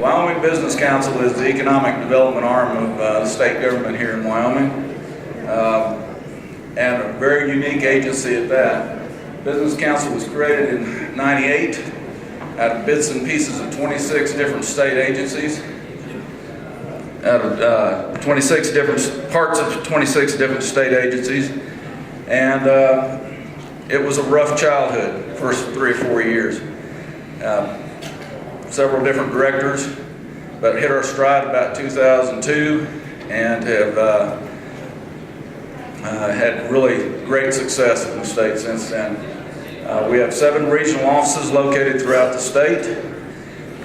Wyoming Business Council is the economic development arm of the state government here in Wyoming, and a very unique agency at that. Business Council was created in '98 out of bits and pieces of 26 different state agencies, out of 26 different parts of 26 different state agencies, and it was a rough childhood, first 3 or 4 years. Several different directors, but hit our stride about 2002 and have had really great success in the state since then. We have 7 regional offices located throughout the state,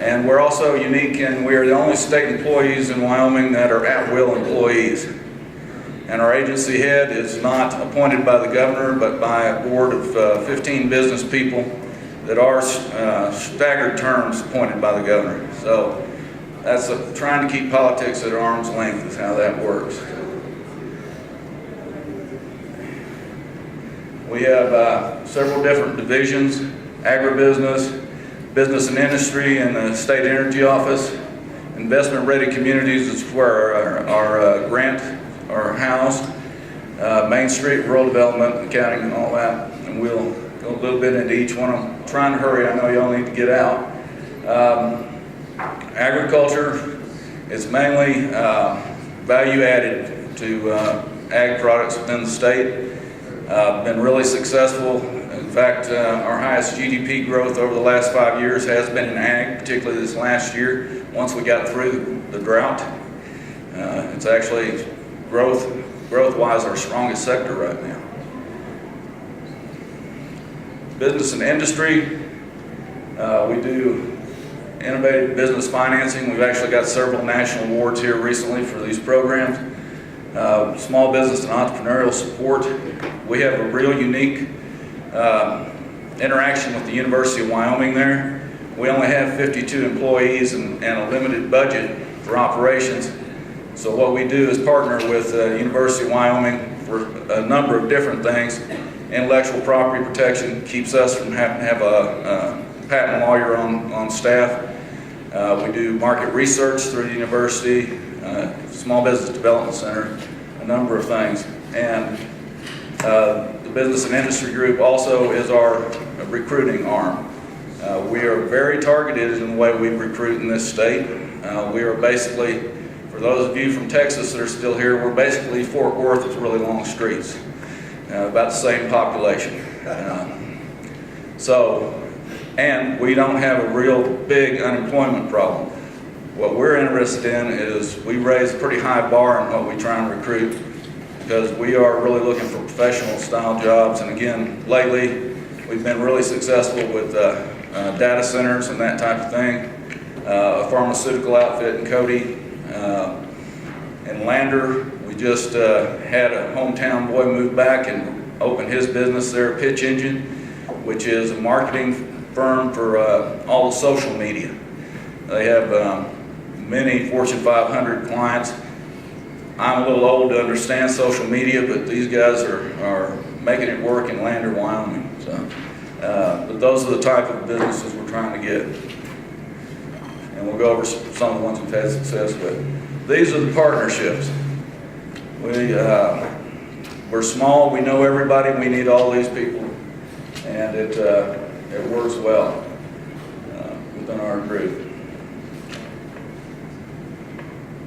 and we're also unique in we are the only state employees in Wyoming that are at-will employees. And our agency head is not appointed by the governor, but by a board of 15 business people that are staggered terms appointed by the governor. So that's trying to keep politics at arm's length is how that works. We have several different divisions: agribusiness, business and industry, and the state energy office. Investment-ready communities is where our grant are housed. Main Street, rural development, accounting, and all that. And we'll go a little bit into each one. I'm trying to hurry. I know y'all need to get out. Agriculture is mainly value added to ag products within the state. Been really successful. In fact, our highest GDP growth over the last 5 years has been in ag, particularly this last year, once we got through the drought. It's actually growth-wise our strongest sector right now. Business and industry, we do innovative business financing. We've actually got several national awards here recently for these programs. Small business and entrepreneurial support. We have a real unique interaction with the University of Wyoming there. We only have 52 employees and a limited budget for operations. So what we do is partner with the University of Wyoming for a number of different things. Intellectual property protection keeps us from having to have a patent lawyer on staff. We do market research through the university, Small Business Development Center, a number of things. And the Business and Industry Group also is our recruiting arm. We are very targeted in the way we recruit in this state. We are basically, for those of you from Texas that are still here, we're basically Fort Worth with really long streets. About the same population. And we don't have a real big unemployment problem. What we're interested in is we raise a pretty high bar in what we try and recruit, because we are really looking for professional style jobs. And again, lately we've been really successful with data centers and that type of thing. A pharmaceutical outfit in Cody, in Lander. We just had a hometown boy move back and open his business there, Pitch Engine, which is a marketing firm for all the social media. They have many Fortune 500 clients. I'm a little old to understand social media, but these guys are making it work in Lander, Wyoming. So, but those are the type of businesses we're trying to get. And we'll go over some of the ones we've had success with. These are the partnerships. We're small, we know everybody, we need all these people, and it works well within our group.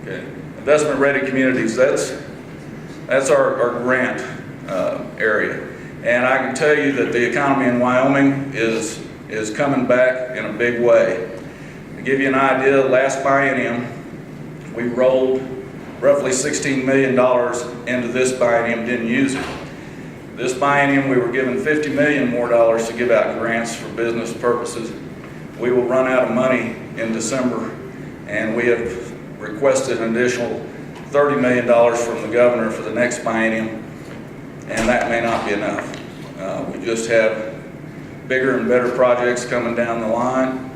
Okay, investment ready communities, that's our grant area. And I can tell you that the economy in Wyoming is coming back in a big way. To give you an idea, last biennium, we rolled roughly $16 million into this biennium, didn't use it. This biennium, we were given $50 million more to give out grants for business purposes. We will run out of money in December, and we have requested an additional $30 million from the governor for the next biennium, and that may not be enough. We just have bigger and better projects coming down the line.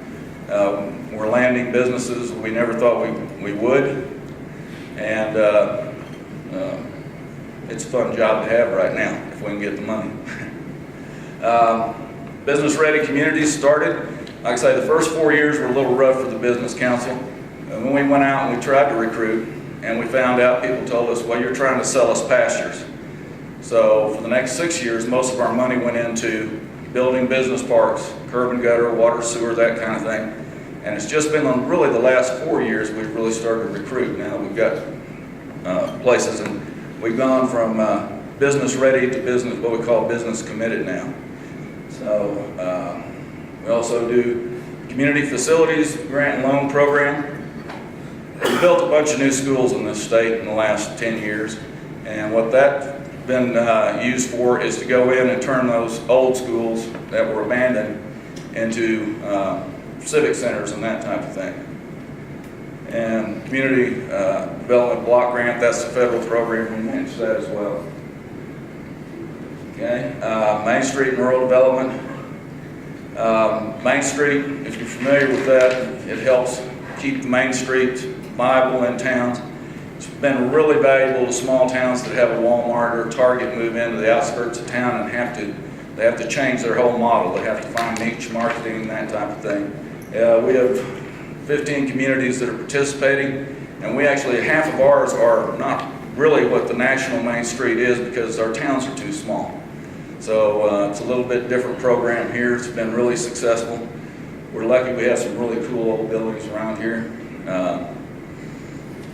We're landing businesses we never thought we would. And it's a fun job to have right now if we can get the money. Business ready communities started. Like I say, the first 4 years were a little rough for the Business Council. And when we went out and we tried to recruit, and we found out, people told us, well, you're trying to sell us pastures. So for the next 6 years, most of our money went into building business parks, curb and gutter, water, sewer, that kind of thing. And it's just been on really the last 4 years we've really started to recruit. Now we've got places, and we've gone from business ready to business, what we call business committed now. So we also do community facilities grant and loan program. We built a bunch of new schools in this state in the last 10 years, and what that's been used for is to go in and turn those old schools that were abandoned into civic centers and that type of thing. And community development block grant, that's the federal program, we manage that as well. Okay, Main Street and rural development. Main Street, if you're familiar with that, it helps keep the Main Street viable in towns. It's been really valuable to small towns that have a Walmart or Target move into the outskirts of town and they have to change their whole model. They have to find niche marketing and that type of thing. We have 15 communities that are participating, and we actually, half of ours are not really what the national Main Street is because our towns are too small. So it's a little bit different program here. It's been really successful. We're lucky we have some really cool old buildings around here.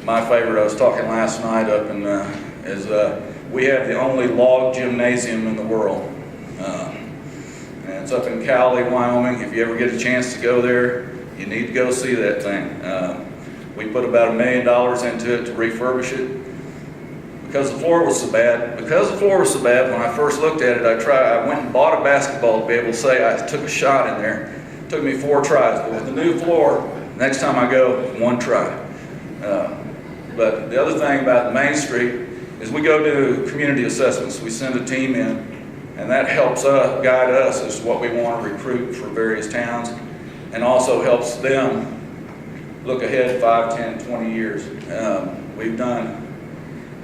My favorite, I was talking last night up in, is we have the only log gymnasium in the world. And it's up in Cowley, Wyoming. If you ever get a chance to go there, you need to go see that thing. We put about $1 million into it to refurbish it. Because the floor was so bad, when I first looked at it, I went and bought a basketball to be able to say I took a shot in there. It took me 4 tries, but with the new floor, next time I go, 1 try. But the other thing about Main Street is we go do community assessments. We send a team in, and that helps guide us as to what we want to recruit for various towns, and also helps them look ahead 5, 10, 20 years. We've done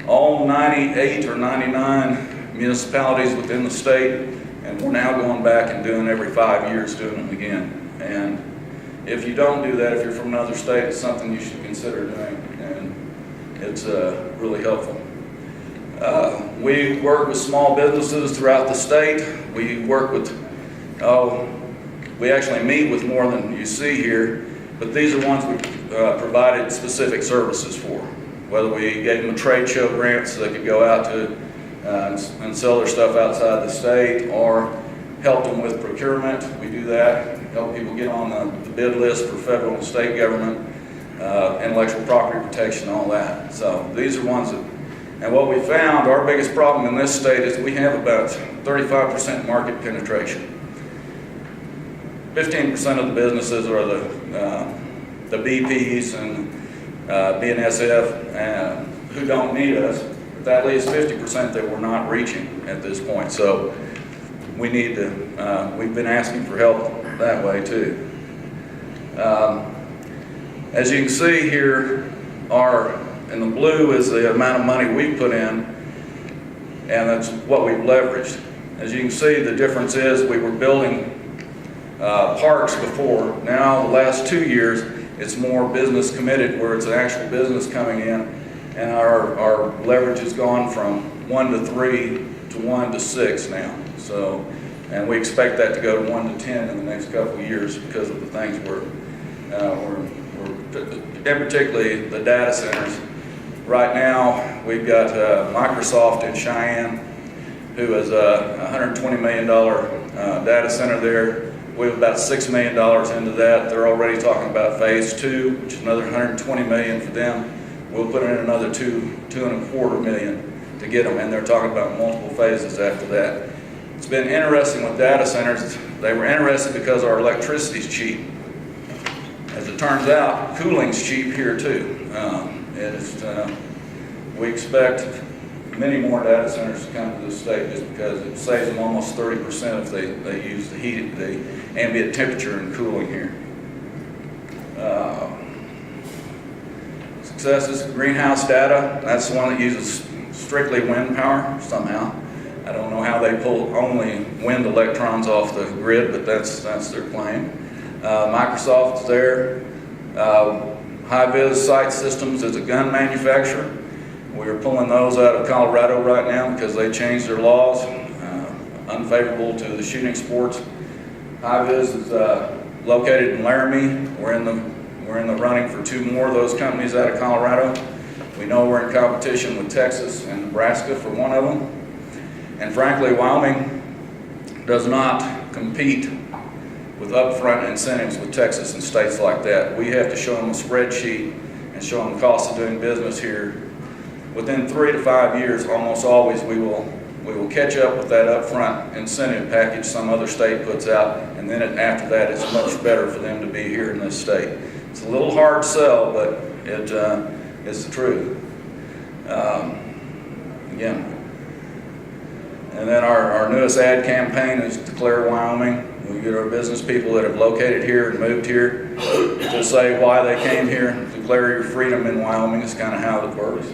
all 98 or 99 municipalities within the state, and we're now going back and doing every 5 years, doing them again. And if you don't do that, if you're from another state, it's something you should consider doing, and it's really helpful. We work with small businesses throughout the state. We work with, we actually meet with more than you see here, but these are ones we provided specific services for. Whether we gave them a trade show grant so they could go out to and sell their stuff outside the state, or helped them with procurement. We do that, help people get on the bid list for federal and state government, intellectual property protection, all that. So these are ones that, and what we found, our biggest problem in this state is we have about 35% market penetration. 15% of the businesses are the BPs and BNSF who don't need us, but that leaves 50% that we're not reaching at this point. So we need to, we've been asking for help that way too. As you can see here, in the blue is the amount of money we put in, and that's what we've leveraged. As you can see, the difference is we were building parks before. Now, the last 2 years, it's more business committed, where it's an actual business coming in, and our leverage has gone from 1 to 3 to 1 to 6 now. So, and we expect that to go to 1 to 10 in the next couple of years because of the things and particularly the data centers. Right now, we've got Microsoft in Cheyenne, who is a $120 million data center there. We have about $6 million into that. They're already talking about phase 2, which is another $120 million for them. We'll put in another $2.25 million to get them, and they're talking about multiple phases after that. It's been interesting with data centers. They were interested because our electricity's cheap. As it turns out, cooling's cheap here too. We expect many more data centers to come to the state just because it saves them almost 30% if they use the ambient temperature and cooling here. Successes, greenhouse data, that's the one that uses strictly wind power somehow. I don't know how they pull only wind electrons off the grid, but that's their claim. Microsoft's there. High-Vis Sight Systems is a gun manufacturer. We are pulling those out of Colorado right now because they changed their laws, unfavorable to the shooting sports. High-Vis is located in Laramie. We're in the running for 2 more of those companies out of Colorado. We know we're in competition with Texas and Nebraska for one of them. And frankly, Wyoming does not compete with upfront incentives with Texas and states like that. We have to show them a spreadsheet and show them the cost of doing business here. Within 3 to 5 years, almost always we will catch up with that upfront incentive package some other state puts out, and then after that it's much better for them to be here in this state. It's a little hard sell, but it's the truth. Again. And then our newest ad campaign is Declare Wyoming. We get our business people that have located here and moved here to say why they came here. Declare your freedom in Wyoming is kind of how it works.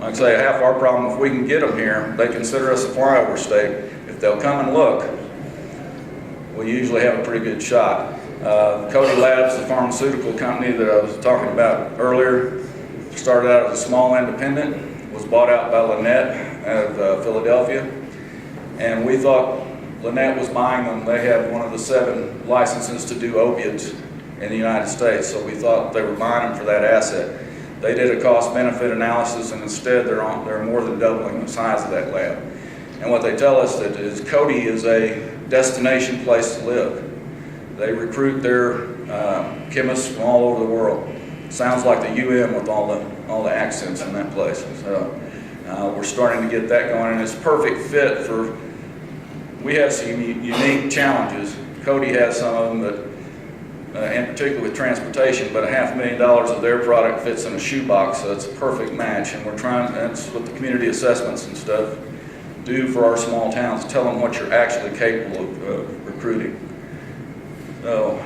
Like I say, half our problem, if we can get them here, they consider us a flyover state. If they'll come and look, we usually have a pretty good shot. Cody Labs, the pharmaceutical company that I was talking about earlier, started out as a small independent, was bought out by Lynette out of Philadelphia, and we thought Lynette was buying them. They have one of the 7 licenses to do opiates in the United States, so we thought they were buying them for that asset. They did a cost-benefit analysis, and instead they're more than doubling the size of that lab. And what they tell us that is Cody is a destination place to live. They recruit their chemists from all over the world. Sounds like the UM with all the accents in that place. So we're starting to get that going, and it's a perfect fit for. We have some unique challenges. Cody has some of them, but in particular with transportation. But $500,000 of their product fits in a shoebox, so it's a perfect match. And we're trying. That's what the community assessments and stuff do for our small towns. Tell them what you're actually capable of recruiting. So.